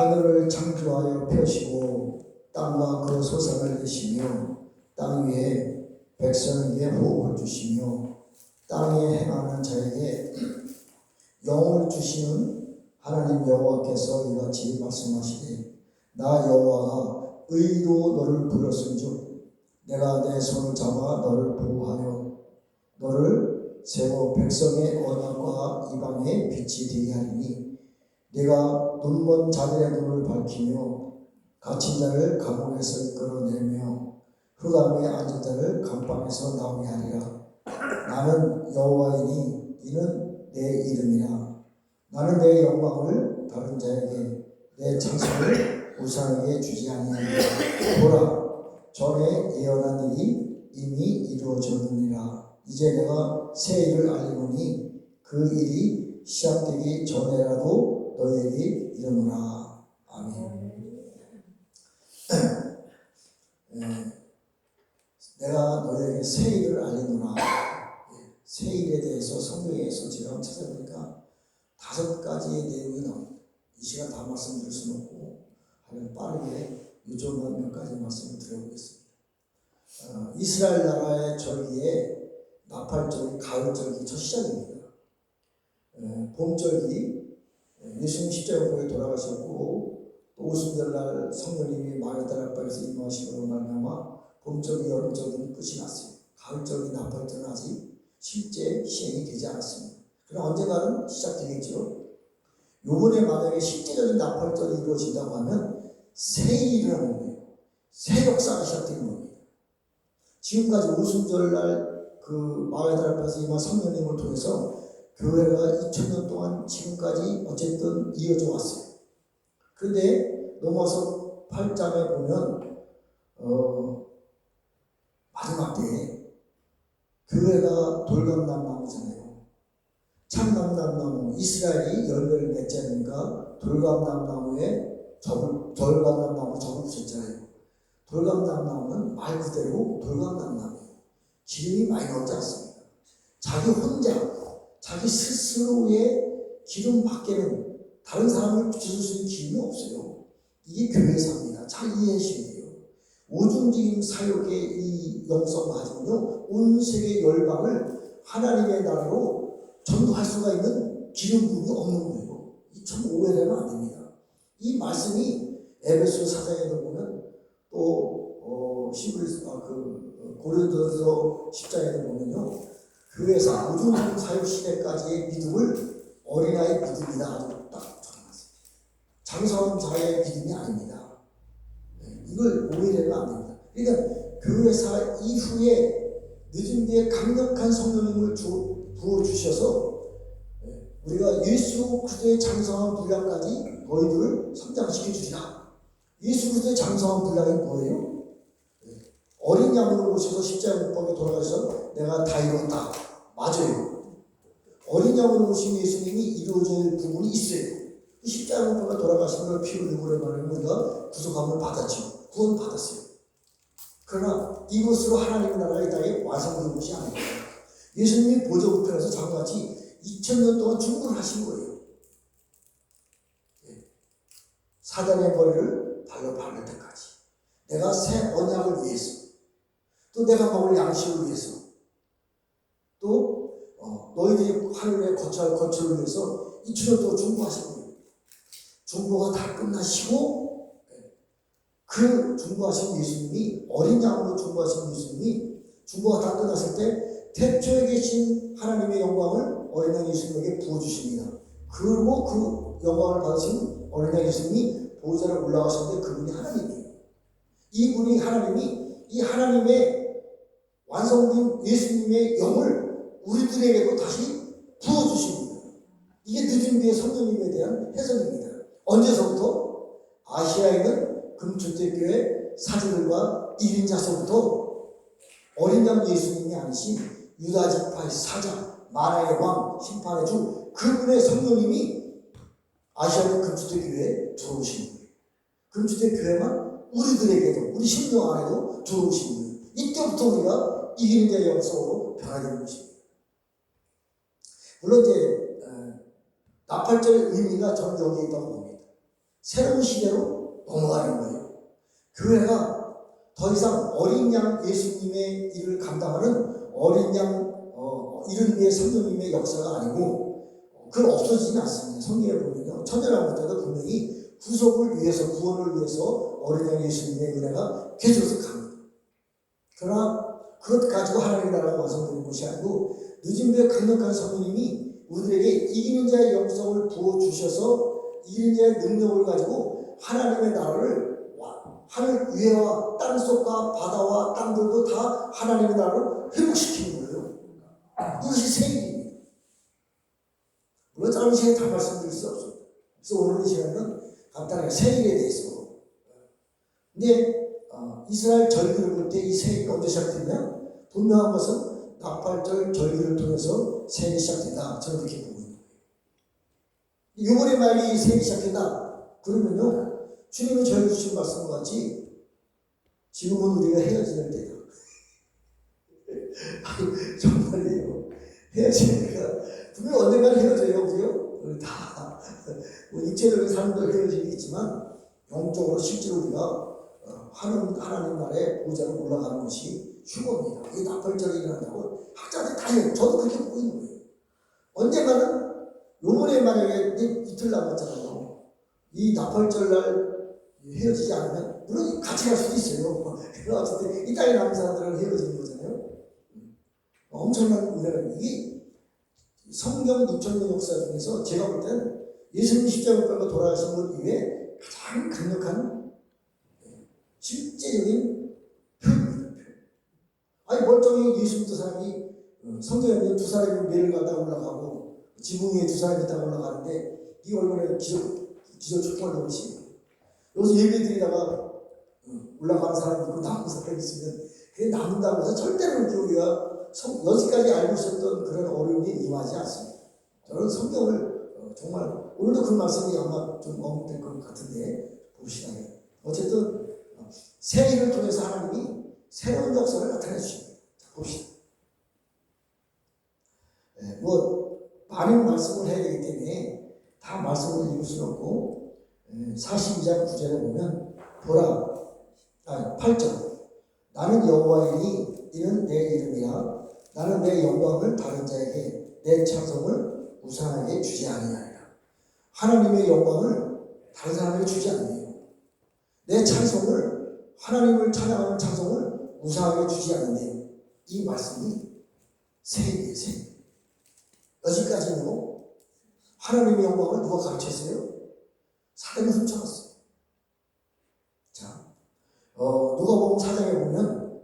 하늘을 창조하여 펴시고 땅과 그 소산을 내시며 땅 위에 백성에게 호흡을 주시며 땅에 행하는 자에게 영을 주시는 하나님 여호와께서 이같이 말씀하시되 나 여호와가 의로 너를 불렀은즉 내가 내 손을 잡아 너를 보호하여 너를 세워 백성의 언약과 이방의 빛이 되게 하리니 내가 눈먼 자들의 눈을 밝히며 갇힌 자를 감옥에서 이끌어내며 흑암에 앉은 자를 감방에서 나오게 하리라. 나는 여호와이니 이는 내 이름이라. 나는 내 영광을 다른 자에게 내 찬송을 우상에게 주지 아니하리라. 보라, 전에 예언한 일이 이미 이루어졌느니라. 이제 내가 새 일을 알리노니 그 일이 시작되기 전에라도 너에게 이르노라. 아멘. 내가 너에게 새 일을 알리노라. 새 일에 대해서 성경에서 제가 찾아보니까 5가지의 내용이 나옵니다. 이 시간 다 말씀드릴 수는 없고 하여간 빠르게 요즘은 몇 가지 말씀을 드려보겠습니다. 이스라엘 나라의 절기에 나팔절기, 가을절기 첫 시작입니다. 봄절기, 예수님 십자가에 돌아가셨고 또 오순절날 성령님이 마가다라 앞에서 임하시므로 말미암아 봄절기, 여름절기는 끝이 났어요. 가을절기, 나팔절은 아직 실제 시행이 되지 않았습니다. 그럼 언젠가는 시작되겠죠. 요번에 만약에 실제적인 나팔절이 이루어진다고 하면 새 일이 일어나는 거예요. 새 역사가 시작되는 겁니다. 지금까지 오순절날 그 마가다라 앞에서 임한 성령님을 통해서 교회가 2000년 동안 지금까지 어쨌든 이어져 왔어요. 그런데 넘어서 8장에 보면 마지막 때에 교회가 돌감남나무잖아요. 참남남나무, 이스라엘이 열매를 맺지 않으니까 돌감남나무에 돌감남나무 접을 붙였잖아요. 돌감남나무는 말 그대로 돌감남나무예요. 기름이 많이 나오지 않습니다. 자기 혼자, 자기 스스로의 기름 밖에는 다른 사람을 비춰줄 수 있는 기름이 없어요. 이게 교회사입니다. 잘 이해하시면 돼요. 오중직임 사역의 이 영성 가지고는 온 세계 열방을 하나님의 나라로 전도할 수가 있는 기름 부음이 없는 거예요. 이 참 오해되면 안 됩니다. 이 말씀이 에베소 4장에도 보면 또 고린도서 10장에도 보면요. 교회사 오중직임 사역 시대까지의 믿음을 어린아이 믿음이다. 아주 딱 적어놨어요. 장성한 자의 믿음이 아닙니다. 이걸 오해되면 안 됩니다. 그러니까 교회사 이후에 늦은 뒤에 강력한 성령님을 부어주셔서 우리가 예수 그리스도의 장성한 분량까지 너희들을 성장시켜 주리라. 예수 그리스도의 장성한 분량이 뭐예요? 어린 양으로 오셔서 십자가 못 박에 돌아가셔서 내가 다 이뤘다. 맞아요. 어린 양으로 오신 예수님이 이루어질 부분이 있어요. 십자가 못 박에 돌아가시면 피 흘리고 그러면 우리가 구속함을 받았죠. 구원 받았어요. 그러나 이것으로 하나님의 나라의 땅에 완성된 것이 아닙니다. 예수님이 보좌 우편에서 장같이 2000년 동안 충분을 하신 거예요. 사단의 머리를 발로 밟을 때까지. 내가 새 언약을 위해서, 또 내가 먹을 양식을 위해서, 또 너희들이 하늘에 거처할 거처를 위해서 2000년 동안 중보하신 거예요. 중보가 다 끝나시고 그 중보하신 예수님이 어린 양으로 중보하신 예수님이 중보가 다 끝났을 때 태초에 계신 하나님의 영광을 어린 양 예수님에게 부어주십니다. 그리고 그 영광을 받으신 어린 양 예수님이 보좌로 올라가셨는데 그분이 하나님이에요. 이분이 하나님이 이 하나님의 완성된 예수님의 영을 우리들에게도 다시 부어주십니다. 이게 늦은 뒤에 성령님에 대한 해석입니다. 언제서부터? 아시아에 있는 금주택교회 사제들과 1인자서부터 어린 양 예수님이 아니신 유다지파의 사자, 만화의 왕, 심판의 주 그분의 성령님이 아시아의 금주택교회에 들어오신 거예요. 금주택교회만 우리들에게도 우리 심령 안에도 들어오신 거예요. 이때부터 우리가 1인자의 영성으로 변화되는 것입니다. 물론 이제 나팔절의 의미가 저는 여기에 있다고 봅니다. 새로운 시대로 넘어가는 거예요. 교회가 더 이상 어린 양 예수님의 일을 감당하는 어린 양 이른 위의 성령님의 역사가 아니고 그건 없어지진 않습니다. 성경에 보면요. 천년왕국때도 분명히 구속을 위해서 구원을 위해서 어린 양 예수님의 은혜가 계속 갑니다. 그러나 그것 가지고 하나님의 나라가 완성되는 것이 아니고 늦은 후에 강력한 성령님이 우리들에게 이기는 자의 영성을 부어주셔서 이기는 자의 능력을 가지고 하나님의 나라를 하늘 위에와 땅속과 바다와 땅들도 다 하나님의 나라를 회복시키는 거예요. 이것이 세일입니다. 물론 다른 시간에 다 말씀드릴 수 없습니다. 그래서 오늘 이 시간은 간단하게 세일에 대해서. 근데 이스라엘 절기를 볼 때 이 세일이 언제 시작되냐? 분명한 것은 나팔절 절기를 통해서 세일이 시작된다. 저는 이렇게 보고 있는 거예요. 6월의 말이 세일이 시작된다. 그러면요. 주님이 저에게 주신 말씀과 같이 지금은 우리가 헤어지는 때다. 정말이에요. 헤어지니까 분명히 언젠가는 헤어져요. 그죠? 우리 다 뭐 육체적인 삶도 헤어지겠지만 영적으로 실제로 우리가 하나님 나라의 보좌로 올라가는 것이 휴거입니다. 이게 나팔절이 일어난다고 학자들이 다 해요. 저도 그렇게 보고 있는 거예요. 언젠가는 요번에 만약에 이틀 남았잖아요. 이 나팔절 날 헤어지지 않으면 물론 같이 갈 수도 있어요. 그러나 어쨌든 이 땅에 남은 사람들은 헤어지는 거잖아요. 엄청난 은혜가 이게 성경 6,000년 역사 중에서 제가 볼 때는 예수님 십자가 끌고 돌아가신 것 이외에 가장 강력한 실제적인 표현입니다. 아니 멀쩡히 예수 믿는 사람이 성경에 보면 두 사람이 매를 가다 올라가고 지붕 위에 두 사람이 있다가 올라가는데 이 얼마나 기적 축복을 넣으시 여기서 예배 드리다가 올라가는 사람이 있고 남은 사람이 있으면 그게 남는다고 해서 절대로 우리가 여지까지 알고 있었던 그런 어려움이 임하지 않습니다. 저는 성경을 정말 오늘도 그 말씀이 아마 좀 언급될 것 같은데 봅시다. 어쨌든 새 일을 통해서 하나님이 새로운 역사를 나타내 주십니다. 자, 봅시다. 뭐 많은 말씀을 해야 되기 때문에 다 말씀을 읽을 수는 없고 42장 9절에 보면 보라 8절 나는 여호와이니 이는 내 이름이라 나는 내 영광을 다른 자에게 내 찬송을 우상에게 주지 아니하리라. 하나님의 영광을 다른 사람에게 주지 않네요. 내 찬송을 하나님을 찬양하는 찬송을 우상에게 주지 않는데요. 이 말씀이 세일이에요. 세일. 여기까지는요. 하나님의 영광을 누가 가르쳤어요? 사단이 훔쳐갔어요. 자, 누가복음 4장에 보면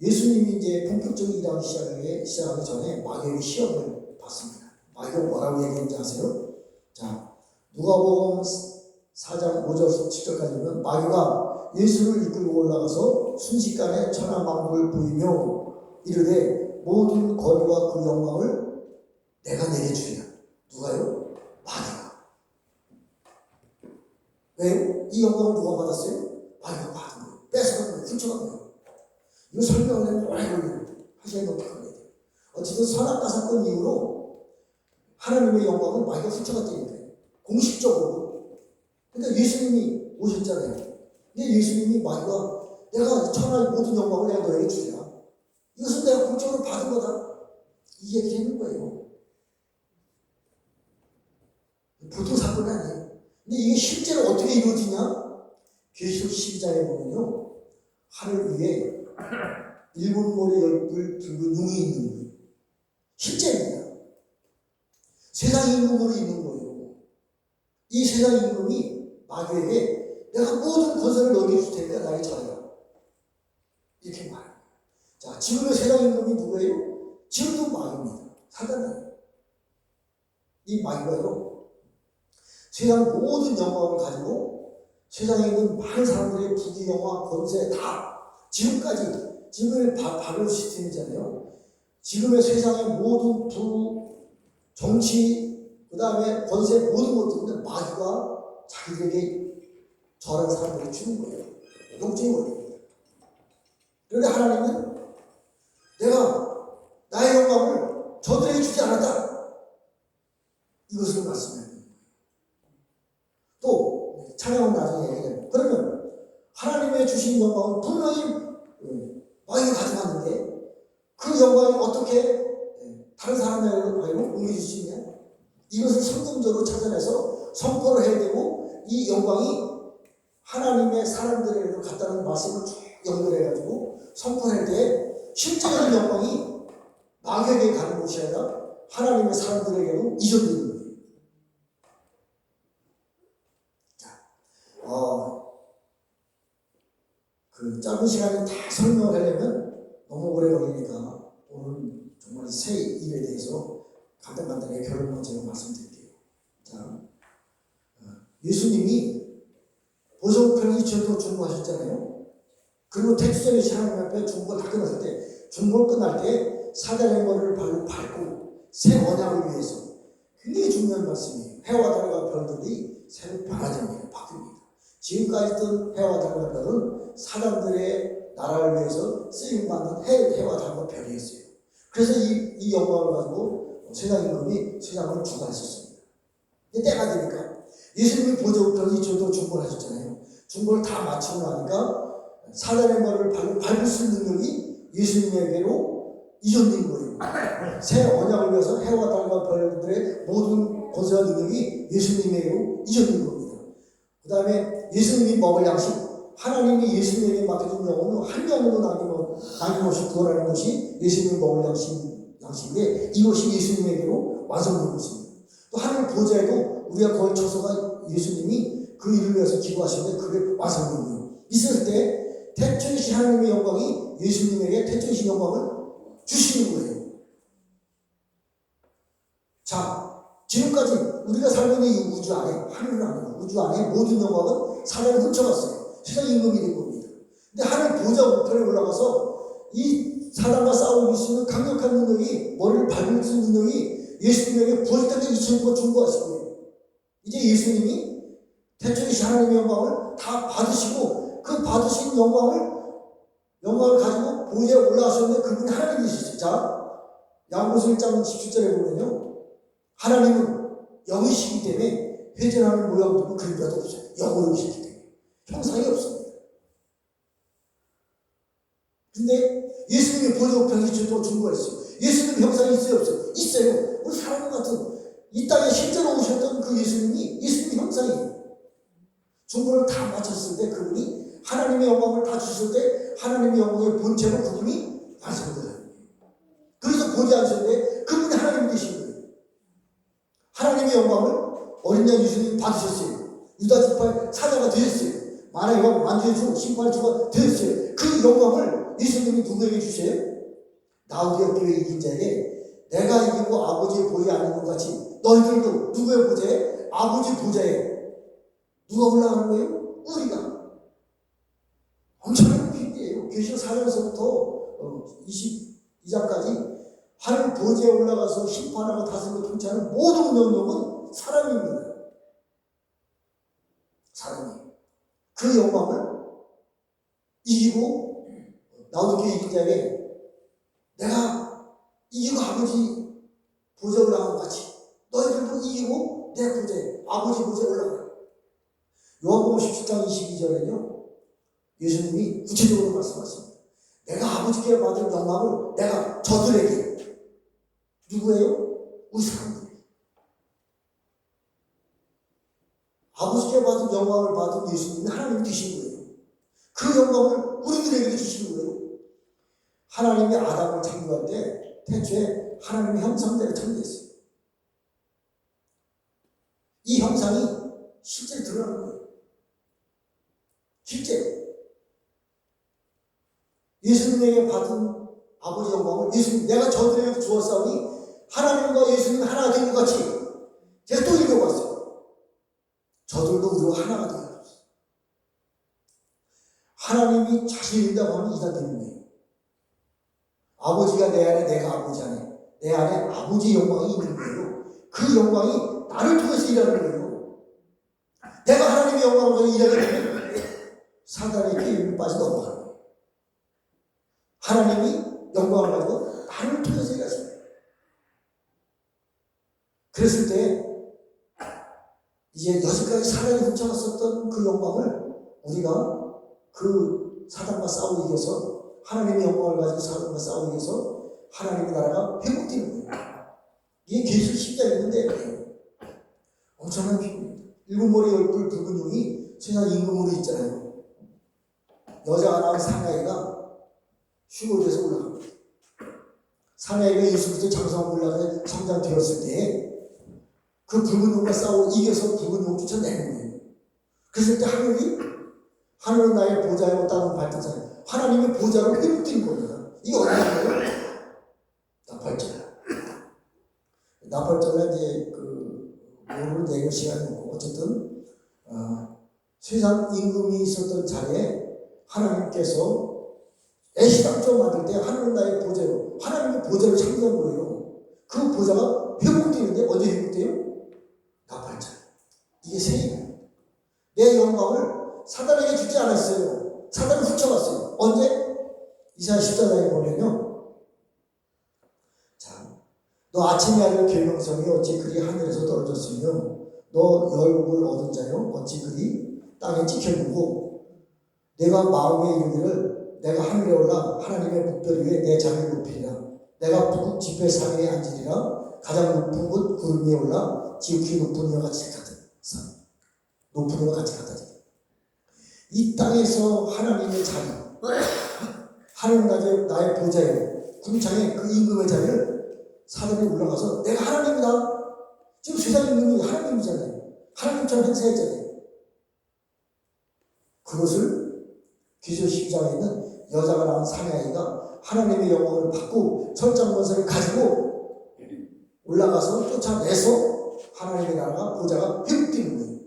예수님이 이제 본격적인 일하기 시작하기 전에 마귀의 시험을 받습니다. 마귀가 뭐라고 얘기했는지 아세요? 자, 누가복음 4장 5절 7절까지 보면 마귀가 예수를 이끌고 올라가서 순식간에 천하만국을 보이며 이르되 모든 권위와 그 영광을 내가 내게 주리라. 누가요? 마귀가. 왜요? 이 영광을 누가 받았어요? 마귀가 받은 거예요. 뺏어간 거예요. 훔쳐간 거예요. 이거 설명을 하면 오래 걸려요. 하시는 거 어떡하면 돼요. 어쨌든 선악과 사건 이후로 하나님의 영광을 마귀가 훔쳐갔다는 거예요. 공식적으로. 그러니까 예수님이 오셨잖아요. 근데 예수님이 마귀가 내가 천하의 모든 영광을 내가 너에게 주리라. 이것은 내가 공적으로 받은 거다. 이 얘기를 했는 거예요. 보통 사건이 아니에요. 근데 이게 실제로 어떻게 이루어지냐? 계시록 12장에 보면요. 하늘 위에 일곱 머리 열둘 붉은 용이 있는 거예요. 실제입니다. 세상 임금으로 있는 거예요. 이 세상 임금이 마귀에게 내가 모든 권세를 너에게 줄 테니까 나에게 잘해라. 이렇게 말해요. 자, 지금의 세상 임금이 누구예요? 지금도 마귀입니다. 사단이에요. 이 마귀가요. 세상 모든 영광을 가지고 세상에 있는 많은 사람들의 부귀영화, 권세 다 지금의 바벨 시스템이잖아요. 지금의 세상의 모든 정치, 그 다음에 권세 모든 것들은 마귀가 자기들에게 저런 사람들에게 주는 거예요. 영적인 원리입니다. 그런데 하나님은 내가 나의 영광을 저들에게 주지 않았다. 이것을 말씀해요. 또 찬양은 나중에 얘기해요. 그러면 하나님의 주신 영광은 분명히 너희가 가져갔는데 그 영광이 어떻게 다른 사람에게 옮겨질 수 있냐? 이것을 성경적으로 찾아내서 선포를 해야 되고 이 영광이 하나님의 사람들에게로 갔다는 말씀을 쭉 연결해가지고 선포할 때 실제적인 영광이 마귀에게 가는 것이 아니라 하나님의 사람들에게로 이전되는 거예요. 자, 그 짧은 시간에 다 설명을 하려면 너무 오래 걸리니까 오늘 정말 새 일에 대해서 간단하게 결론만 제가 말씀드릴게요. 자, 예수님이 보석편이 저도 중보하셨잖아요. 그리고 택시전에 하나님 앞에 중보를 다 끝났을 때, 중보를 끝날 때 사단의 머리를 발로 밟고 새 언약을 위해서 굉장히 중요한 말씀이에요. 해와 달과 별들이 새로 변화됩니다. 바뀝니다. 지금까지 있던 해와 달과 별은 사단들의 나라를 위해서 쓰임받는 해와 달과 별이었어요. 그래서 이 영광을 가지고 세상 임금이 세상을 주관했었습니다. 근데 때가 되니까 예수님이 보좌우편이 저도 중보를 하셨잖아요. 중보를 다 마치고 나니까 사단의 머리를 발로 밟을 수 있는 능력이 예수님에게로 이전된 거예요. 새 언약을 위해서 해와 달과 별들의 모든 권세와 능력이 예수님에게로 이전된 겁니다. 그 다음에 예수님이 먹을 양식, 하나님이 예수님에게 맡겨준 영혼은 한 명으로 남김없이 구원하는 것이 예수님이 먹을 양식인데 이것이 예수님에게로 완성된 것입니다. 또 하늘 보좌에도 우리가 거의 처소가 예수님이 그 일을 위해서 기도하셨는데 그게 완성된 거예요. 있을 때 태초이신 하나님의 영광이 예수님에게 태초이신 영광을 주시는 거예요. 자, 지금까지 우리가 살고 있는 이 우주 안에, 하늘 안에, 우주 안에 모든 영광은 사단을 훔쳐갔어요. 세상 임금이 된 겁니다. 근데 하늘 보좌 우편에 올라가서 이 사단과 싸울 수 있는 강력한 능력이, 머리를 밟을 수 있는 능력이 예수님에게 부어졌다는 게 2000번 중보하신 거예요. 이제 예수님이 태초이신 하나님의 영광을 다 받으시고 그 받으신 영광을 가지고 보좌에 올라가셨는데 그분이 하나님이시죠. 자, 야고보서 1장 17절에 보면요. 하나님은 영이시기 때문에 회전하는 모양도 없고 그림자도 없어요. 영으로이시기 때문에. 형상이 없습니다. 근데 예수님이 보좌 우편에 저도 중보했어요. 예수님 형상이 있어요? 없어요? 있어요. 우리 사람 같은 이 땅에 실제로 오셨던 그 예수님 형상이에요. 중보를 다 마쳤을 때 그분이 하나님의 영광을 다 주실 때 하나님의 영광의 본체로 그분이 완성돼요. 그래서 보지 않으셨는데 그분이 하나님이 되신 거예요. 하나님의 영광을 어린 양 예수님이 받으셨어요. 유다 지파의 사자가 되었어요. 만왕의 왕 만주의 주 심판의 주가 되었어요. 그 영광을 예수님이 누구에게 주세요? 라오디아 교회 이긴 자에게 내가 이기고 아버지의 보좌에 앉는 것 같이 너희들도 누구의 보좌에? 아버지 보좌에 누가 올라가는 거예요? 우리가. 엄청난 비밀이에요. 계시록 4장에서부터 22장까지 하늘 보좌에 올라가서 심판하고 다스리고 통치하는 모든 명령은 사람입니다. 사람이. 그 영광을 이기고 라오디게에 이긴 자에게 내가 이기고 아버지 보좌에 올라간 것 같이 너희들도 이기고 내 보좌에 아버지 보좌에 올라가라. 요한복음 17장 22절에는요. 예수님이 구체적으로 말씀하십니다. 내가 아버지께 받은 영광을 내가 저들에게 누구예요? 우리 사람들. 아버지께 받은 영광을 받은 예수님이 하나님이 되신 거예요. 그 영광을 우리들에게 주시는 거예요. 하나님이 아담을 창조할 때 태초에 하나님의 형상대로 창조했어요. 이 형상이 실제로 드러나는 거예요. 실제로. 예수님에게 받은 아버지 영광을 예수님 내가 저들에게 주었사오니 하나님과 예수님 하나가 된 것 같이 제가 또 읽어봤어요. 저들도 우리와 하나가 되어 있어요. 하나님이 자신이 된다고 하면 이단되는 거예요. 아버지가 내 안에 내가 아버지 안에 내 안에 아버지의 영광이 있는 거예요. 그 영광이 나를 통해서 일하는 거예요. 내가 하나님의 영광을 가지고 일하게 되면 사단의 게임에 빠져 넘어가는 거예요. 하나님이 영광을 가지고 나를 통해서 일하십니다. 그랬을 때 이제 여지까지 사단이 훔쳐갔었던 그 영광을 우리가 그 사단과 싸우고 이겨서 하나님의 영광을 가지고 사단과 싸우고 이겨서 하나님의 나라가 회복되는 거예요. 이게 계속 십자가인데 엄청난 비밀입니다. 일곱 머리 열둘 붉은 용이 세상 임금으로 있잖아요. 여자가 낳은 사나이가 휴거돼서 올라갑니다. 사나이가 예수 그리스도 장성한 올라가서 성장되었을 때 그 붉은 용과 싸우고 이겨서 붉은 용 쫓아내는 거예요. 그랬을 때 하늘은 나의 보좌요 땅은 발등상 하나님의 보좌로 회복된 겁니다. 이게 어디냐 거예요? 나팔절날 이제 모르는 내용 시간이고 어쨌든 세상 임금이 있었던 자리에 하나님께서 애시당초 만들 때 하늘은 나의 보좌요 하나님의 보좌를 창조한 거예요. 그 보좌가 회복되는데 언제 회복돼요? 나팔절. 이게 세계예요. 내 영광을 사단에게 주지 않았어요. 사단을 훔쳐갔어요. 언제? 이사야 14장에 보면요. 자, 너 아침의 아들 계명성이 어찌 그리 하늘에서 떨어졌으며 너 열국을 얻은 자요 어찌 그리 땅에 찍혀두고 내가 마음에 이르기를 내가 하늘에 올라 하나님의 북별 위에 내 자리를 높이리라. 내가 북극 지폐 상위에 앉으리라. 가장 높은 곳 구름 위에 올라 지극히 높은 이와 같이 같은 높은 이와 같이 같다. 이 땅에서 하나님의 자리 하나님 나의 보좌에 궁창에 그 임금의 자리를 사단이 올라가서 내가 하나님이다. 지금 세상 임금이 하나님이잖아요. 하나님처럼 행세했잖아요. 그것을 기조 12장에 있는 여자가 낳은 사내아이가 하나님의 영광을 받고 철장권세를 가지고 올라가서 쫓아내서 하나님의 나라가 보좌가 회복되는 거예요.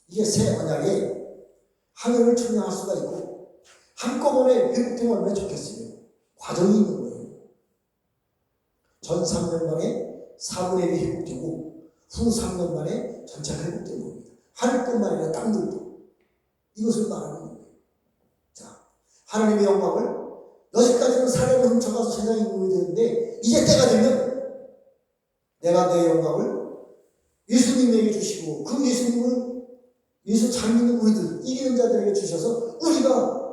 이게 새 언약에 하늘을 측량할 수가 있고 한꺼번에 회복되면 얼마나 좋겠어요. 과정이 있는 거예요. 전 3년 만에 4분의 1이 회복되고 후 3년 만에 전체가 회복되는 겁니다. 하늘뿐만 아니라 땅들도 이것을 말하는 거예요. 자, 하나님의 영광을 여기까지는 사람을 훔쳐가서 세상에 임금이 되는데 이제 때가 되면 내가 내 영광을 예수님에게 주시고 그 예수님을 예수 잘 믿는 우리들 이기는 자들에게 주셔서 우리가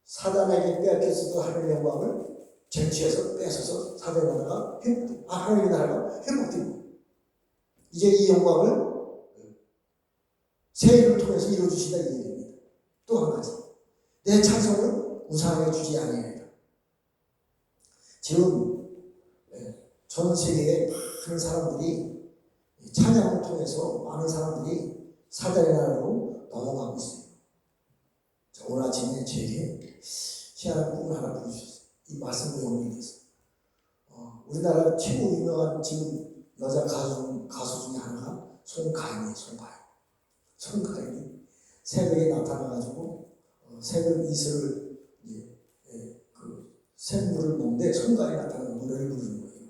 사단에게 빼앗겼었던 하나님의 영광을 쟁취해서 뺏어서 사단의 나라가 회복됩니다. 하나님의 나라가 회복됩니다. 이제 이 영광을 새 일을 통해서 이루어주시다 이 얘기입니다. 또 한 가지 내 찬송을 우상에게 주지 아니하리라. 지금 전 세계에 많은 사람들이 찬양을 통해서 많은 사람들이 사단의 나라로 넘어가고 있어요. 오늘 아침에 제게 희한한 꿈을 하나 보여주셨어요. 이 말씀과 연결돼서 우리나라 최고 유명한 지금 여자 가수 중에 하나가 송가인이에요. 송가인이 새벽에 나타나가지고 새벽 이슬을 그 샘물을 먹는데 송가인이 나타나서 노래를 부르는 거예요.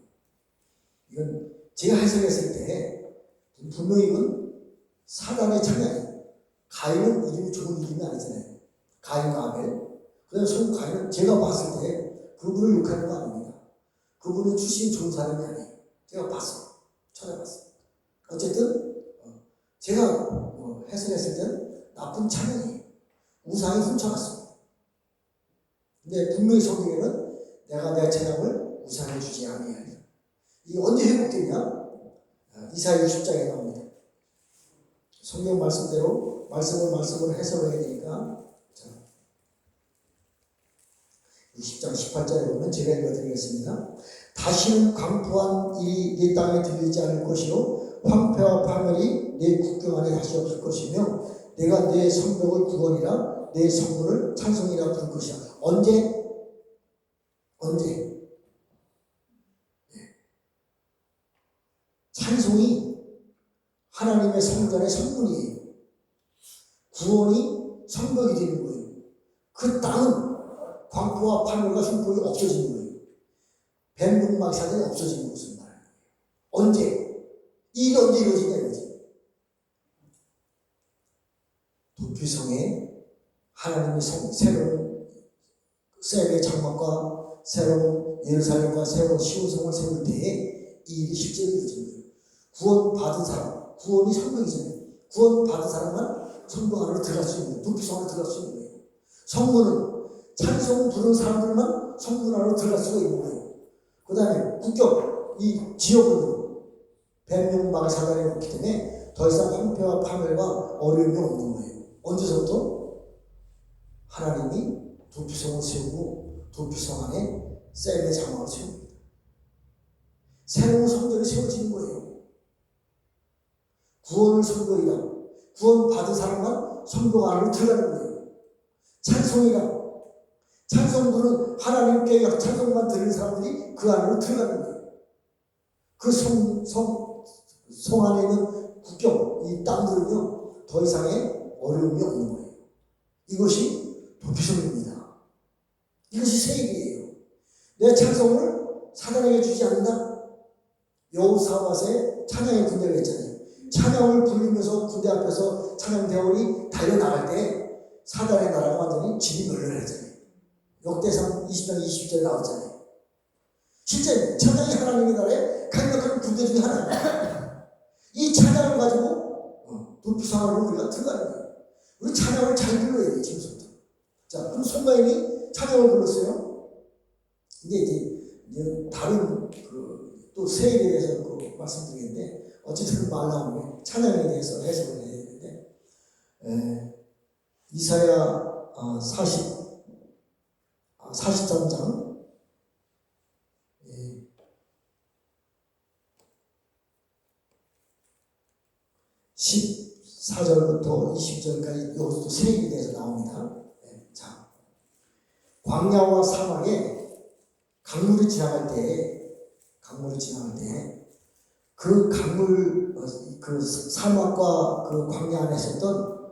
이건 제가 해석했을 때 분명히 이건 사단의 찬양이에요. 가인은 이름이 좋은 이름이 아니잖아요. 가인과 아벨. 그다음에 송가인은 제가 봤을 때 그분을 욕하는 거 아닙니다. 그분은 출신이 좋은 사람이 아니에요. 제가 봤어요. 찾아봤어요. 어쨌든 제가 해석했을 때는 나쁜 찬양이에요. 우상이 훔쳐갔습니다. 근데 분명히 성경에는 내가 내 찬양을 우상에 주지 아니하리라. 이게 언제 회복되냐? 이사야 60장에 나옵니다. 성경 말씀대로 말씀을 해석을 해야 되니까 60장 18절에 보면 제가 읽어드리겠습니다. 다시는 강포한 일이 네 땅에 들리지 않을 것이요 황폐와 파멸이 네 국경 안에 다시 없을 것이며 내가 내 성벽을 구원이라 내 성문을 찬송이라 부를 것이야. 언제? 찬송이 하나님의 성전의 성문이에요. 구원이 성벽이 되는 거예요. 그 땅은 광포와 파멸과 흉폭이 없어지는 거예요. 뱀문막 사전이 없어지는 것을 말하는 거예요. 언제? 이게 언제 이루어지냐 이거지. 도피성에 하나님의 새로운 셈의 장막과 새로운 예루살렘과 새로운 시온성을 세울 때에 이 일이 실제로 이루어지는 거예요. 구원받은 사람, 구원이 성경이잖아요. 구원받은 사람만 성경 안으로 들어갈 수 있는 거예요. 눈빛 안으로 들어갈 수 있는 거예요. 성문은 찬송 부르는 사람들만 성문 안으로 들어갈 수가 있는 거예요. 그 다음에 국경, 이 지역은 뱀용마가 사단이 없기 때문에 더 이상 황폐와 파멸과 어려움이 없는 거예요. 언제서부터? 하나님이 도피성을 세우고 도피성 안에 셀의 장막을 세웁니다. 새로운 성전이 세워지는 거예요. 구원을 선거이다. 구원받은 사람만 성경 안으로 들어가는 거예요. 찬송이다. 찬송부는 하나님께 찬송만 들은 사람들이 그 안으로 들어가는 거예요. 그 성 안에 있는 국경, 이 땅들은요, 더 이상의 어려움이 없는 거예요. 이것이 도피성입니다. 이것이 세계예요. 내 찬송을 사단에게 주지 않는다. 여호사밧의 찬양의 군대가 있잖아요. 찬양을 부르면서 군대 앞에서 찬양 대원이 달려나갈 때 사단의 나라가 완전히 진이 널널해졌잖아요. 역대상 20장 20절에 나왔잖아요. 실제 찬양이 하나님의 나라의 강력한 군대 중에 하나입니다. 이 찬양을 가지고 도피성으로 우리가 들어가는 거예요. 우리 찬양을 잘 불러야 돼요. 지금부터. 자, 그럼 송가인이 찬양을 불렀어요. 이제 다른 또 세일에 대해서 말씀드리겠는데, 어쨌든 말 나오면 찬양에 대해서 해석을 해야 되는데, 이사야 43장 14절부터 20절까지 이것도 세일에 대해서 나옵니다. 자, 광야와 사막에 강물이 지나갈 때 그 강물, 그 사막과 그 광야 안에 있었던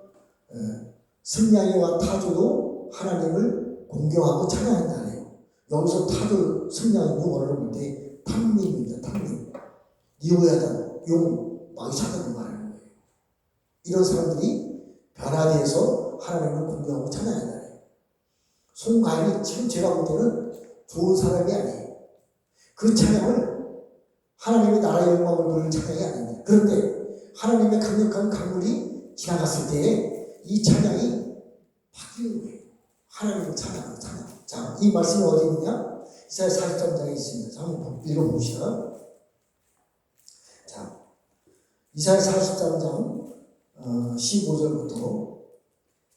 승냥이와 타조도 하나님을 공경하고 찬양한다네요. 여기서 타조, 승냥이는 원어로 볼 때 탐림입니다. 탐림. 니오야단, 용, 마귀 사단을 말하는 거예요. 이런 사람들이 변화되어서 하나님을 공경하고 찬양한다네요. 송가인이 지금 제가 볼 때는 좋은 사람이 아니에요. 그 찬양을 하나님의 나라의 영광을 보는 찬양이 아닙니다. 그런데 하나님의 강력한 강물이 지나갔을 때 이 찬양이 바뀌는 거예요. 하나님의 찬양. 자, 이 말씀이 어디 있느냐? 이사야 43장에 있습니다. 자, 한번 읽어봅시다. 자, 이사야 43장 15절부터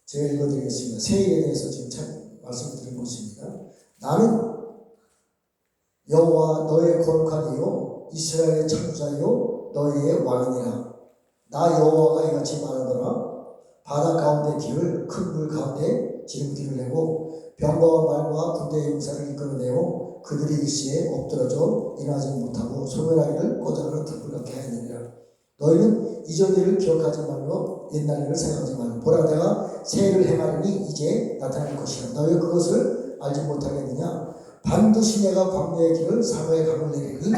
제가 읽어드리겠습니다. 세일에 대해서 지금 말씀드린 것입니다. 나는 여호와 너의 거룩한 이요 이스라엘의 창조자요 너희의 왕이니라. 나 여호와가 이같이 말하노라. 바다 가운데 길을 큰 물 가운데 지름길을 내고 병거와 말과 군대의 용사를 이끌어내고 그들이 일시에 엎드러져 일하지 못하고 소멸하기를 꼬다로 득을 갖게 하느니라. 너희는 이전 일을 기억하지 말고 옛날 일을 생각하지 말고 보라 내가 새 일을 행하리니 이제 나타날 것이라. 너희가 그것을 알지 못하겠느냐. 반드시 내가 광야의 길을 사고의 강을 내리니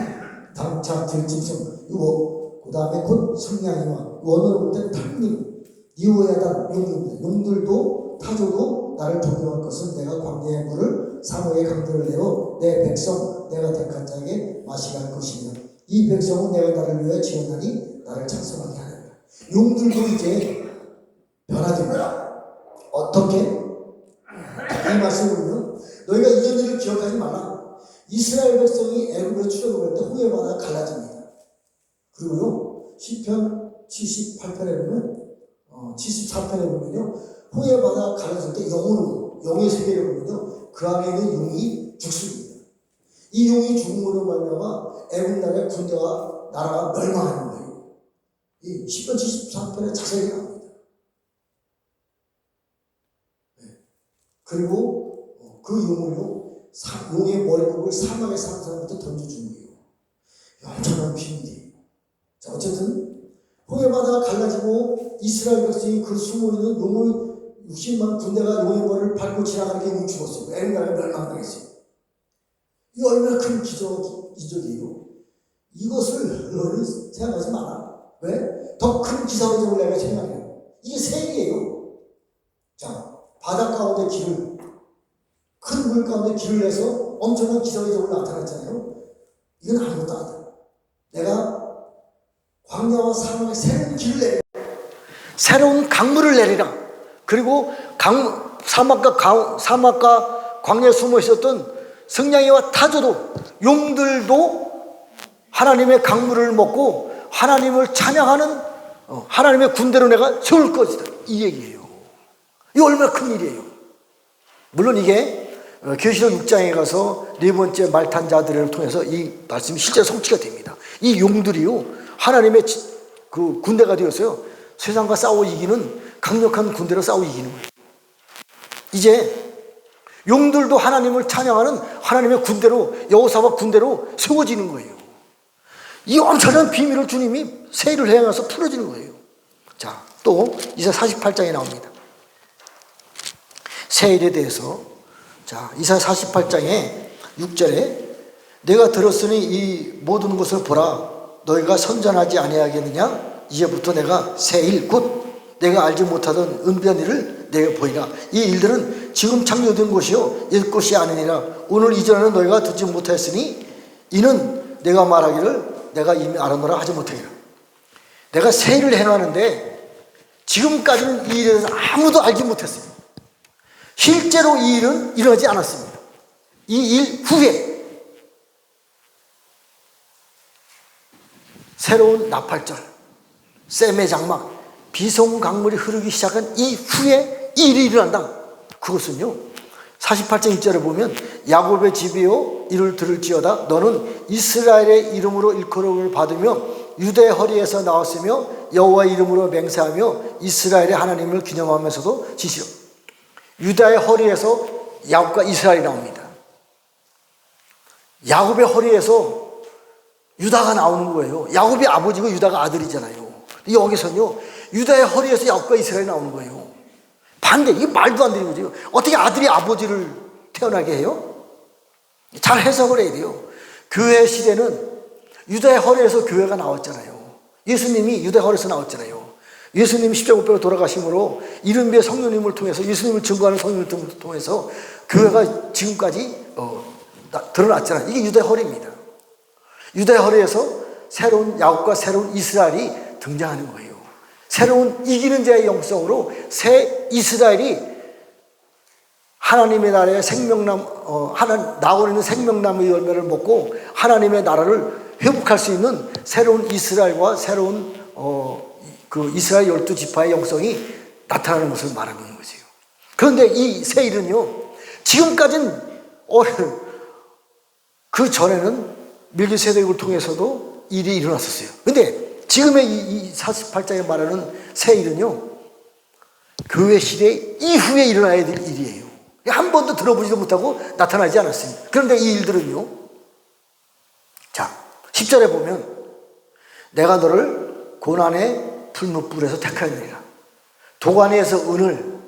당차 들짐승 이거 그 다음에 곧 승냥이와 원어로 볼 때는 탐림 니오야단 용입니다. 용들도 타조도 나를 동경할 것은 내가 광야의 물을 사고의 강들을 내어 내 백성 내가 택한 자에게 마시게 할 것이며 이 백성은 내가 나를 위해 지었나니 나를 찬송하게 하느니라. 용들도 이제 변화됩니다. 어떻게? 이 말씀을 보면 너희가 이전 일을 기억하지 마라. 이스라엘 백성이 애굽에 출애굽할 때 홍해 바다가 갈라집니다. 그리고요 시편 78편에 보면 74편에 보면요 홍해 바다가 갈라질 때 용의 세계를 보면요 그 안에 있는 용이 죽습니다. 이 용이 죽음으로 말미암아 애굽 나라의 군대와 나라가 멸망하는 거예요. 이 시편 73편에 자세히 나옵니다. 그리고 그 용을요 용의 머리국을 사막에 사는 사람한테 던져준 거예요. 엄청난 비밀이에요. 자, 어쨌든 홍해바다가 갈라지고 이스라엘 백성이 그 숨어있는 용을 60만 군대가 용의 머리를 밟고 지나가는 게 용이 죽었어요. 애굽 나라에 멸망당했어요. 이 얼마나 큰 기적이에요. 이것을 너는 생각하지 마라. 왜? 더 큰 기사의적을 내가 생각해요. 이게 세계예요. 자, 바다 가운데 길을 큰 물 가운데 길을 내서 엄청난 기사의적으로 나타났잖아요. 이건 아무것도 아니다. 내가 광야와 사막에 새로운 길을 내리라. 새로운 강물을 내리라. 그리고 사막과 광야에 숨어 있었던 승냥이와 타조도, 용들도 하나님의 강물을 먹고 하나님을 찬양하는 하나님의 군대로 내가 세울 것이다, 이 얘기예요. 이거 얼마나 큰 일이에요. 물론 이게 계시록 6장에 가서 네 번째 말 탄 자들을 통해서 이 말씀이 실제로 성취가 됩니다. 이 용들이요, 하나님의 그 군대가 되었어요. 세상과 싸워 이기는 강력한 군대로 싸워 이기는 거예요. 이제 용들도 하나님을 찬양하는 하나님의 군대로, 여호사밧 군대로 세워지는 거예요. 이 엄청난 비밀을 주님이 세일을 행해서 풀어지는 거예요. 자, 또 이사 48장에 나옵니다. 세일에 대해서. 자, 이사 48장에 6절에 내가 들었으니 이 모든 것을 보라. 너희가 선전하지 아니하겠느냐? 이제부터 내가 세일, 곧 내가 알지 못하던 은비한 일을 내가 보이라. 이 일들은 지금 창조된 것이요 옛 것이 아니니라. 오늘 이전에는 너희가 듣지 못하였으니 이는 내가 말하기를 내가 이미 알아노라 하지 못하리라. 내가 세일을 해놨는데 지금까지는 이 일에 대해서 아무도 알지 못했어요. 실제로 이 일은 일어나지 않았습니다. 이 일 후에 새로운 나팔절, 셈의 장막, 비송 강물이 흐르기 시작한 이 후에 이 일이 일어난다. 그것은요, 48장 1절에 보면 야곱의 집이요 이를 들을지어다. 너는 이스라엘의 이름으로 일컬음을 받으며 유다의 허리에서 나왔으며 여호와의 이름으로 맹세하며 이스라엘의 하나님을 기념하면서도 지시로. 유다의 허리에서 야곱과 이스라엘이 나옵니다. 야곱의 허리에서 유다가 나오는 거예요. 야곱이 아버지고 유다가 아들이잖아요. 여기서는요, 유다의 허리에서 야곱과 이스라엘이 나오는 거예요. 반대, 이게 말도 안 되는 거죠. 어떻게 아들이 아버지를 태어나게 해요? 잘 해석을 해야 돼요. 교회 시대는 유다의 허리에서 교회가 나왔잖아요. 예수님이 유다의 허리에서 나왔잖아요. 예수님이 십자가뼈로 돌아가심으로 이른비의 성령님을 통해서, 예수님을 증거하는 성령님을 통해서 교회가 지금까지 드러났잖아요. 이게 유다의 허리입니다. 유다의 허리에서 새로운 야곱과 새로운 이스라엘이 등장하는 거예요. 새로운 이기는 자의 영성으로 새 이스라엘이 하나님의 나라의 생명나무, 나오는 있는 생명나무의 열매를 먹고 하나님의 나라를 회복할 수 있는 새로운 이스라엘과 새로운 그 이스라엘 12지파의 영성이 나타나는 것을 말하는 거죠. 그런데 이 새 일은요, 지금까지는 그 전에는 밀기세덱을 통해서도 일이 일어났었어요. 근데 지금의 이 48장에 말하는 새 일은요, 교회 시대 이후에 일어나야 될 일이에요. 한 번도 들어보지도 못하고 나타나지 않았습니다. 그런데 이 일들은요, 자, 10절에 보면 내가 너를 고난의 풀무불에서 택하였느니라. 도가니에서 은을,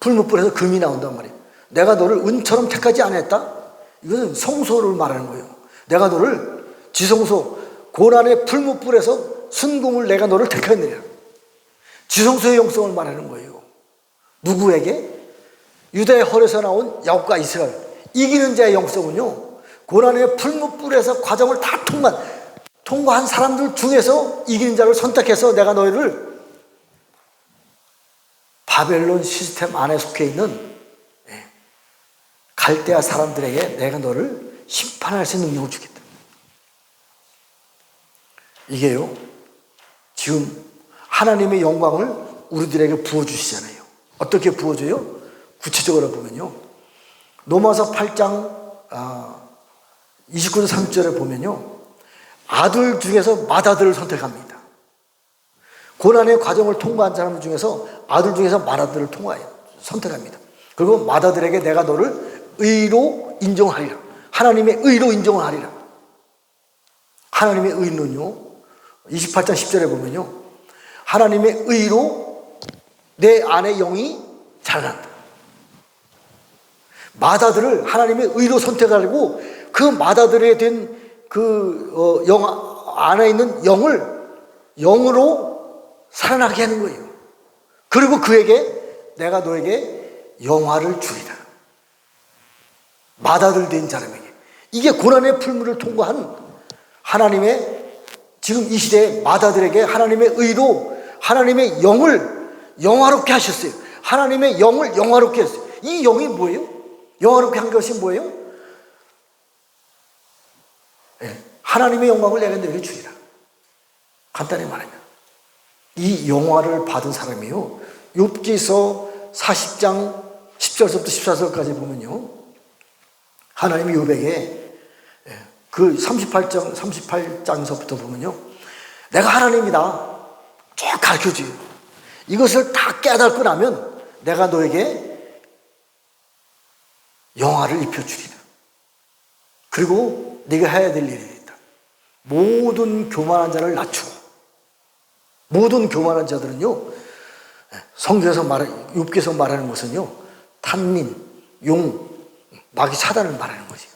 풀무불에서 금이 나온단 말이에요. 내가 너를 은처럼 택하지 않았다? 이것은 성소를 말하는 거예요. 내가 너를 지성소, 고난의 풀무불에서 순금을 내가 너를 택하였느니라. 지성소의 영성을 말하는 거예요. 누구에게? 유다의 헐에서 나온 야곱과 이스라엘. 이기는 자의 영성은요, 고난의 풀무불에서 과정을 다 통과한 사람들 중에서 이기는 자를 선택해서 내가 너희를 바벨론 시스템 안에 속해 있는 갈대아 사람들에게 내가 너를 심판할 수 있는 능력을 주겠다. 이게요, 지금 하나님의 영광을 우리들에게 부어주시잖아요. 어떻게 부어줘요? 구체적으로 보면요, 로마서 8장 29절 30절에 보면요, 아들 중에서 맏아들을 선택합니다. 고난의 과정을 통과한 사람 중에서 아들 중에서 맏아들을 선택합니다. 그리고 맏아들에게 내가 너를 의로 인정하리라. 하나님의 의로 인정을 하리라. 하나님의 의는요, 28장 10절에 보면요, 하나님의 의로 내 안의 영이 자라난다. 맏아들을 하나님의 의로 선택하고 그 맏아들에 된 그 영 안에 있는 영을 영으로 살아나게 하는 거예요. 그리고 그에게 내가 너에게 영화를 주리라. 맏아들 된 사람에게. 이게 고난의 풀무를 통과한 하나님의 지금 이 시대에 마다들에게 하나님의 의로 하나님의 영을 영화롭게 하셨어요. 하나님의 영을 영화롭게 했어요. 이 영이 뭐예요? 영화롭게 한 것이 뭐예요? 네, 하나님의 영광을 내가 너에게 주리라. 간단히 말하면 이 영화를 받은 사람이요, 욥기서 40장 10절부터 14절까지 보면요, 하나님이 욥에게 그 38장서부터 보면요, 내가 하나님이다 쭉 가르쳐줘요. 이것을 다 깨닫고 나면 내가 너에게 영화를 입혀주리라. 그리고 네가 해야 될 일이 있다. 모든 교만한 자를 낮추고, 모든 교만한 자들은요, 성경에서 욥기에서 말하는 것은요, 탄민, 용, 마귀 사단을 말하는 거죠.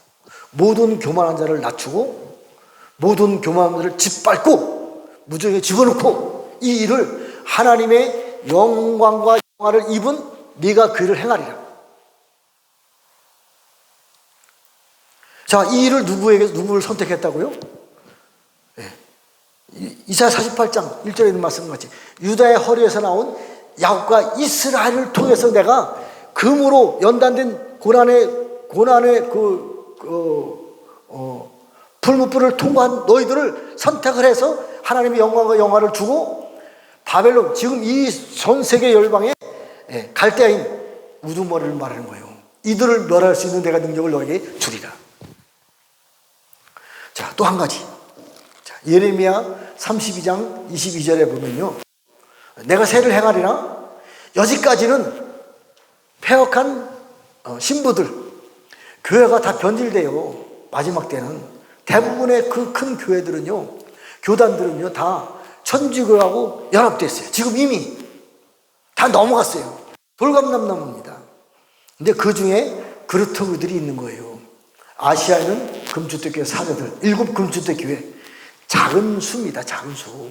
모든 교만한 자를 낮추고 모든 교만한 자를 짓밟고 무정에 집어넣고, 이 일을 하나님의 영광과 영화를 입은 네가 그 일을 행하리라. 자, 이 일을 누구를 선택했다고요? 네. 이사야 48장 1절에 있는 말씀 같이 유다의 허리에서 나온 야곱과 이스라엘을 통해서 내가 금으로 연단된 고난의 풀무불을 통과한 너희들을 선택을 해서 하나님의 영광과 영화를 주고, 바벨론, 지금 이 전 세계 열방의 갈대아인 우두머리를 말하는 거예요. 이들을 멸할 수 있는 내가 능력을 너에게 주리라. 자, 또 한 가지. 자, 예레미야 32장 22절에 보면요, 내가 새를 행하리라. 여지까지는 폐역한 신부들, 교회가 다 변질돼요. 마지막 때는 대부분의 그 큰 교회들은요, 교단들은요, 다 천주교하고 연합됐어요. 지금 이미 다 넘어갔어요. 돌감남나무입니다. 근데 그 중에 그루터기들이 있는 거예요. 아시아에는 금주택교회 사제들, 7 금주택교회, 작은 수입니다. 작은 수.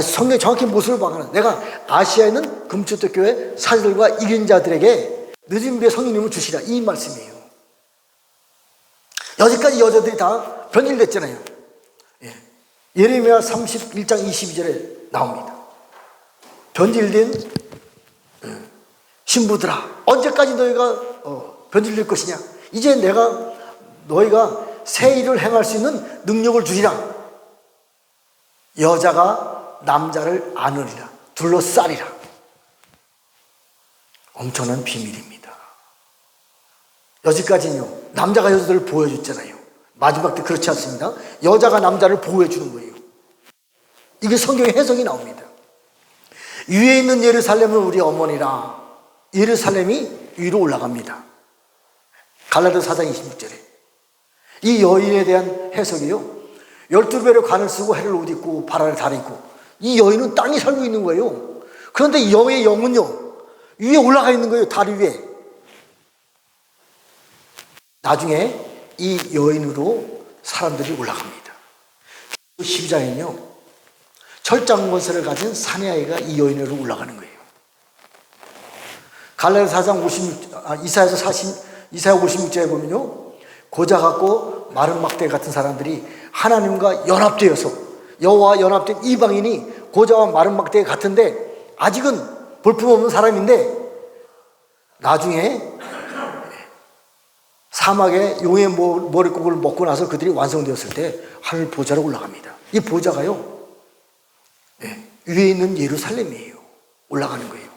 성경에 정확히 무엇을 박아놨어요? 내가 아시아에는 금주택교회 사제들과 이긴 자들에게 늦은 비에 성령님을 주시라, 이 말씀이에요. 여기까지 여자들이 다 변질됐잖아요. 예레미야 31장 22절에 나옵니다. 변질된 신부들아, 언제까지 너희가 변질될 것이냐? 이제 내가 너희가 새 일을 행할 수 있는 능력을 주리라. 여자가 남자를 안으리라, 둘러싸리라. 엄청난 비밀입니다. 여지까지는요, 남자가 여자들을 보호해줬잖아요. 마지막 때 그렇지 않습니다. 여자가 남자를 보호해주는 거예요. 이게 성경의 해석이 나옵니다. 위에 있는 예루살렘은 우리 어머니라. 예루살렘이 위로 올라갑니다. 갈라디아 4장 26절에 이 여인에 대한 해석이요, 12배로 관을 쓰고 해를 옷 입고 바라를 달 입고, 이 여인은 땅에 살고 있는 거예요. 그런데 이 여의 영은요, 위에 올라가 있는 거예요. 다리 위에. 나중에 이 여인으로 사람들이 올라갑니다. 12장에는요, 철장권세를 가진 사내아이가 이 여인으로 올라가는 거예요. 갈라디아 4장 이사야 56장에 보면요, 고자 같고 마른 막대 같은 사람들이 하나님과 연합되어서, 여호와와 연합된 이방인이 고자와 마른 막대 같은데 아직은 볼품없는 사람인데, 나중에 사막에 용의 머릿고기를 먹고 나서 그들이 완성되었을 때 하늘 보좌로 올라갑니다. 이 보좌가요, 위에 있는 예루살렘이에요. 올라가는 거예요.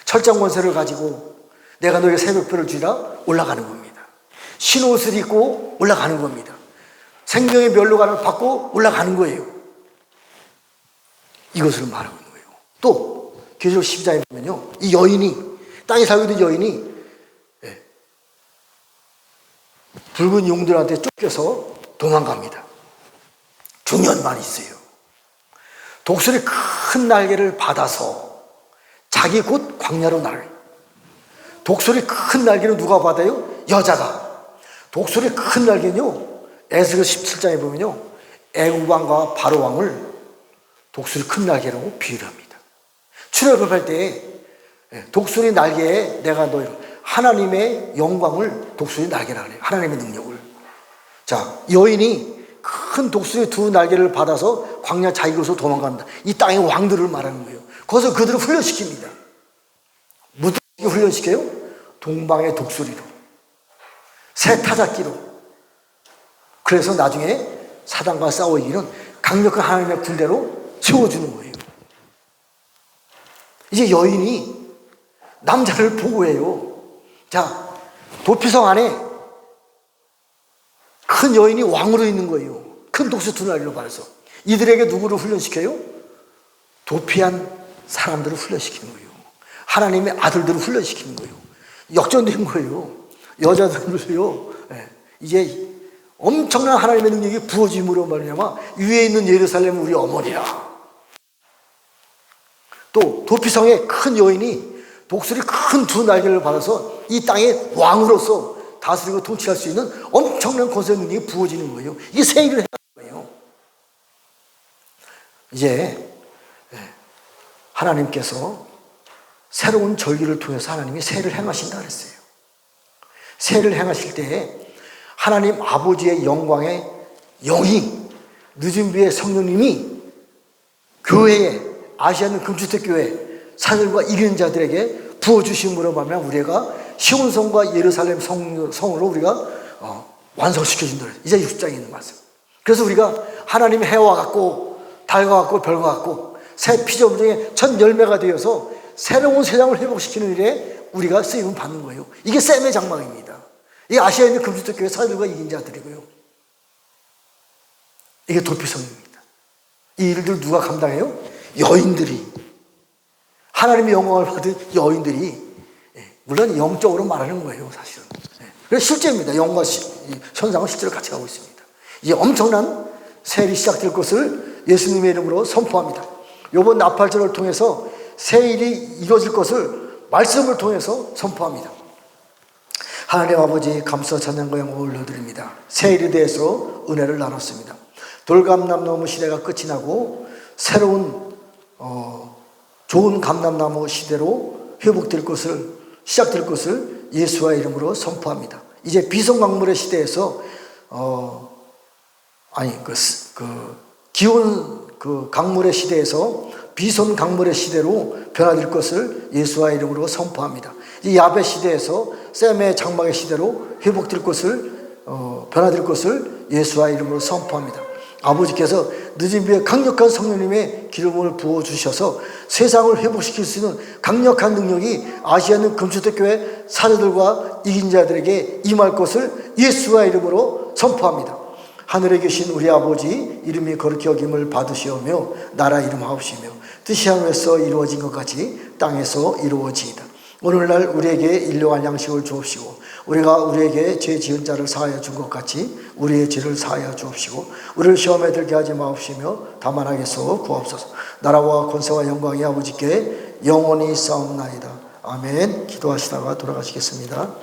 철장 권세를 가지고 내가 너에게 새벽별을 주리라, 올라가는 겁니다. 흰옷을 입고 올라가는 겁니다. 생명의 면류관을 받고 올라가는 거예요. 이것을 말하고 있는 거예요. 또 계시록 12장에 보면요, 이 여인이, 땅에 살고 있는 여인이 붉은 용들한테 쫓겨서 도망갑니다. 중년만 있어요. 독수리 큰 날개를 받아서 자기 곧 광야로 날아요. 독수리 큰 날개는 누가 받아요? 여자가. 독수리 큰 날개는요, 에스겔 17장에 보면요, 애국 왕과 바로 왕을 독수리 큰 날개라고 비유를 합니다. 출애굽할 때 독수리 날개에 내가 너희 하나님의 영광을 독수리 날개라 그래요. 하나님의 능력을. 자, 여인이 큰 독수리의 두 날개를 받아서 광야 자기로서 도망간다. 이 땅의 왕들을 말하는 거예요. 거기서 그들을 훈련시킵니다. 무슨 훈련시켜요? 동방의 독수리로, 새 타작기로. 그래서 나중에 사단과 싸워 이기는 강력한 하나님의 군대로 세워주는 거예요. 이제 여인이 남자를 보호해요. 자, 도피성 안에 큰 여인이 왕으로 있는 거예요. 큰 독수 두 날개로 받아서. 이들에게 누구를 훈련시켜요? 도피한 사람들을 훈련시키는 거예요. 하나님의 아들들을 훈련시키는 거예요. 역전된 거예요. 여자들을요. 이제 엄청난 하나님의 능력이 부어짐으로 말미암아 위에 있는 예루살렘은 우리 어머니라. 또 도피성의 큰 여인이 독수리 큰 두 날개를 받아서 이 땅의 왕으로서 다스리고 통치할 수 있는 엄청난 권세 능력이 부어지는 거예요. 이게 새 일을 해야 하는 거예요. 이제 하나님께서 새로운 절기를 통해서 하나님이 새를 행하신다 그랬어요. 새를 행하실 때에 하나님 아버지의 영광의 영이 늦은비의 성령님이 교회에 아시아는 금주택 교회 사들과 이기는 자들에게 부어주심으로 말하면 우리가 시온성과 예루살렘 성으로 우리가 완성시켜준다. 이제 6장에 있는 말씀. 그래서 우리가 하나님의 해와 같고 달과 같고 별과 같고 새 피조물의 첫 열매가 되어서 새로운 세상을 회복시키는 일에 우리가 쓰임을 받는 거예요. 이게 셈의 장막입니다. 이게 아시아에 있는 금주택 교회 사들과 이긴 자들이고요. 이게 도피성입니다. 이 일들 누가 감당해요? 여인들이, 하나님의 영광을 받은 여인들이, 물론 영적으로 말하는 거예요, 사실은. 그래서 실제입니다. 영과 현상은 실제로 같이 가고 있습니다. 이제 엄청난 세일이 시작될 것을 예수님의 이름으로 선포합니다. 이번 나팔절을 통해서 세일이 이루어질 것을 말씀을 통해서 선포합니다. 하나님 아버지 감사 찬양과 영광을 올려드립니다. 세일에 대해서 은혜를 나눴습니다. 돌감람나무 시대가 끝이 나고 새로운 좋은 감람나무 시대로 회복될 것을 시작될 것을 예수와 이름으로 선포합니다. 이제 비성강물의 시대에서 기온 강물의 시대에서 비손 강물의 시대로 변화될 것을 예수와 이름으로 선포합니다. 이 야베 시대에서 셈의 장막의 시대로 회복될 것을 변화될 것을 예수와 이름으로 선포합니다. 아버지께서 늦은 비에 강력한 성령님의 기름을 부어주셔서 세상을 회복시킬 수 있는 강력한 능력이 아시아는 금주택교회 사도들과 이긴 자들에게 임할 것을 예수와 이름으로 선포합니다. 하늘에 계신 우리 아버지 이름이 거룩히 여김을 받으시오며 나라 이름하옵시며 뜻이 하늘에서 이루어진 것 같이 땅에서 이루어지이다. 오늘날 우리에게 일용할 양식을 주옵시고 우리가 우리에게 죄 지은 자를 사하여 준 것 같이 우리의 죄를 사하여 주옵시고 우리를 시험에 들게 하지 마옵시며 다만 악에서 구하옵소서. 나라와 권세와 영광이 아버지께 영원히 싸움나이다. 아멘. 기도하시다가 돌아가시겠습니다.